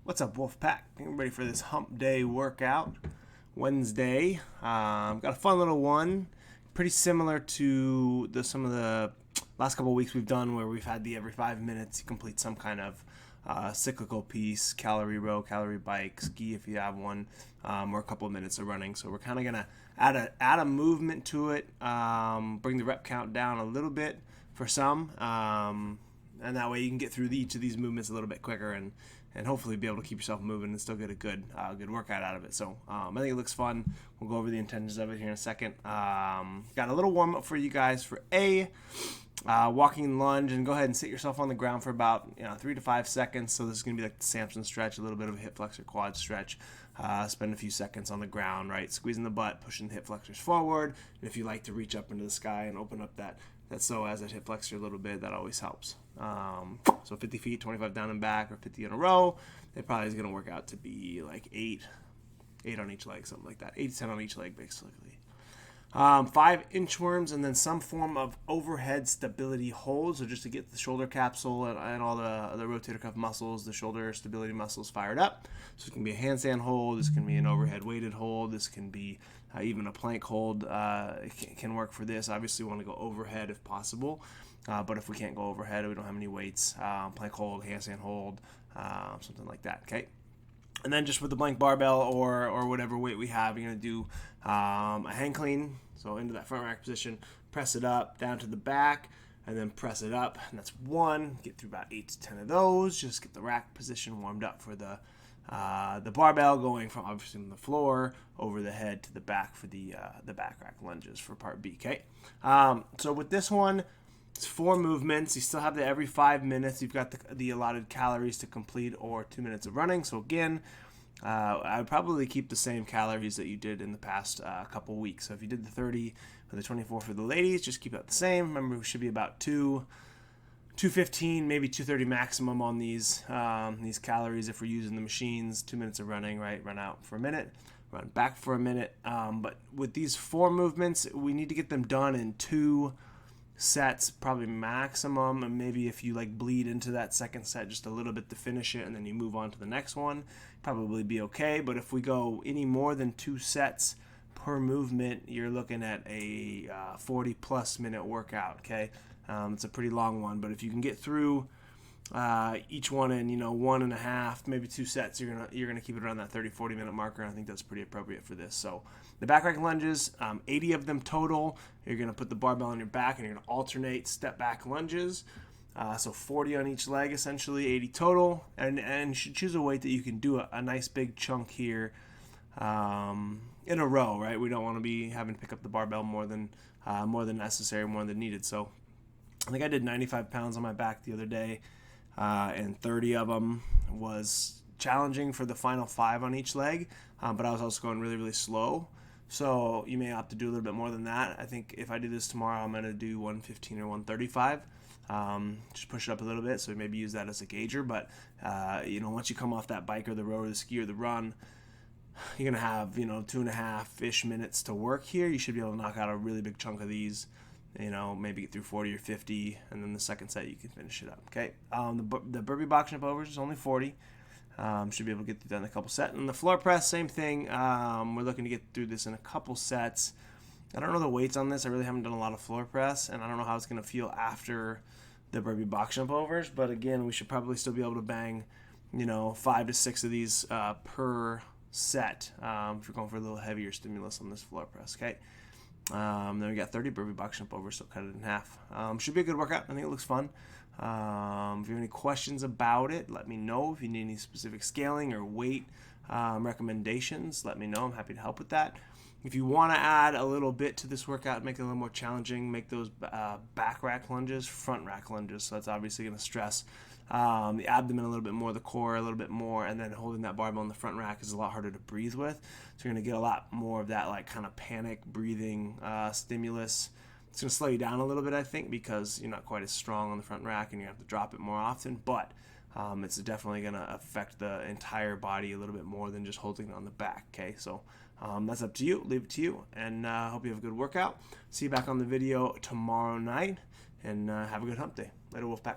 What's up, Wolfpack? Getting ready for this hump day workout. Wednesday. Got a fun little one. Pretty similar to some of the last couple of weeks we've done where we've had the every 5 minutes you complete some kind of cyclical piece, calorie row, calorie bike, ski if you have one, or a couple of minutes of running. So we're kind of going to add a movement to it, bring the rep count down a little bit for some, and that way you can get through each of these movements a little bit quicker and hopefully be able to keep yourself moving and still get a good workout out of it. So I think it looks fun. We'll go over the intentions of it here in a second. Got a little warm up for you guys for walking lunge, and go ahead and sit yourself on the ground for about 3 to 5 seconds. So this is going to be like the Samson stretch, a little bit of a hip flexor quad stretch. Spend a few seconds on the ground, right? Squeezing the butt, pushing the hip flexors forward. And if you like to reach up into the sky and open up that psoas, that hip flexor a little bit, that always helps. So 50 feet, 25 down and back, or 50 in a row. It probably is going to work out to be like 8 on each leg, something like that. 8 to 10 on each leg, basically. 5 inchworms, and then some form of overhead stability hold. So just to get the shoulder capsule and all the rotator cuff muscles, the shoulder stability muscles fired up. So it can be a handstand hold. This can be an overhead weighted hold. This can be even a plank hold. It can work for this. Obviously, we want to go overhead if possible. But if we can't go overhead, we don't have any weights, plank hold, handstand hold, something like that, okay? And then just with the blank barbell or whatever weight we have, you're going to do a hang clean. So into that front rack position, press it up, down to the back, and then press it up. And that's 1. Get through about 8 to 10 of those. Just get the rack position warmed up for the barbell, going from obviously from the floor over the head to the back for the back rack lunges for part B, okay? So with this one, it's 4 movements. You still have the every 5 minutes. You've got the allotted calories to complete, or 2 minutes of running. So again, I would probably keep the same calories that you did in the past couple weeks. So if you did the 30 or the 24 for the ladies, just keep that the same. Remember, we should be about 215, maybe 230 maximum on these calories if we're using the machines. 2 minutes of running, right? Run out for a minute, run back for a minute. But with these 4 movements, we need to get them done in 2 sets, probably maximum, and maybe if you bleed into that second set just a little bit to finish it and then you move on to the next one, probably be okay. But if we go any more than 2 sets per movement, you're looking at a 40 plus minute workout, okay? It's a pretty long one, but if you can get through each one in 1.5, maybe 2 sets, you're gonna keep it around that 30-40 minute marker, and I think that's pretty appropriate for this. So the back rack lunges, 80 of them total. You're gonna put the barbell on your back and you're gonna alternate step back lunges. So 40 on each leg, essentially 80 total, and you should choose a weight that you can do a nice big chunk here in a row, right? We don't want to be having to pick up the barbell more than necessary, more than needed. So I think I did 95 pounds on my back the other day. And 30 of them was challenging for the final 5 on each leg, but I was also going really, really slow. So you may opt to do a little bit more than that. I think if I do this tomorrow, I'm going to do 115 or 135. Just push it up a little bit, so maybe use that as a gauger. But once you come off that bike or the row or the ski or the run, you're going to have 2.5-ish minutes to work here. You should be able to knock out a really big chunk of these. Maybe get through 40 or 50, and then the second set you can finish it up, okay? The burpee box jump overs is only 40. Should be able to get through that in a couple sets. And the floor press, same thing. We're looking to get through this in a couple sets. I don't know the weights on this. I really haven't done a lot of floor press, and I don't know how it's going to feel after the burpee box jump overs. But again, we should probably still be able to bang, 5 to 6 of these per set if you're going for a little heavier stimulus on this floor press, okay? Then we got 30 burpee box jump over, so cut it in half. Should be a good workout. I think it looks fun. If you have any questions about it, let me know. If you need any specific scaling or weight recommendations, let me know. I'm happy to help with that. If you want to add a little bit to this workout, make it a little more challenging, make those back rack lunges front rack lunges. So that's obviously going to stress the abdomen a little bit more, the core a little bit more, and then holding that barbell in the front rack is a lot harder to breathe with. So you're going to get a lot more of that kind of panic breathing stimulus. It's going to slow you down a little bit, I think, because you're not quite as strong on the front rack and you have to drop it more often. But it's definitely going to affect the entire body a little bit more than just holding it on the back, okay? So that's up to you. Leave it to you. And I hope you have a good workout. See you back on the video tomorrow night. And have a good hump day. Later, Wolfpack.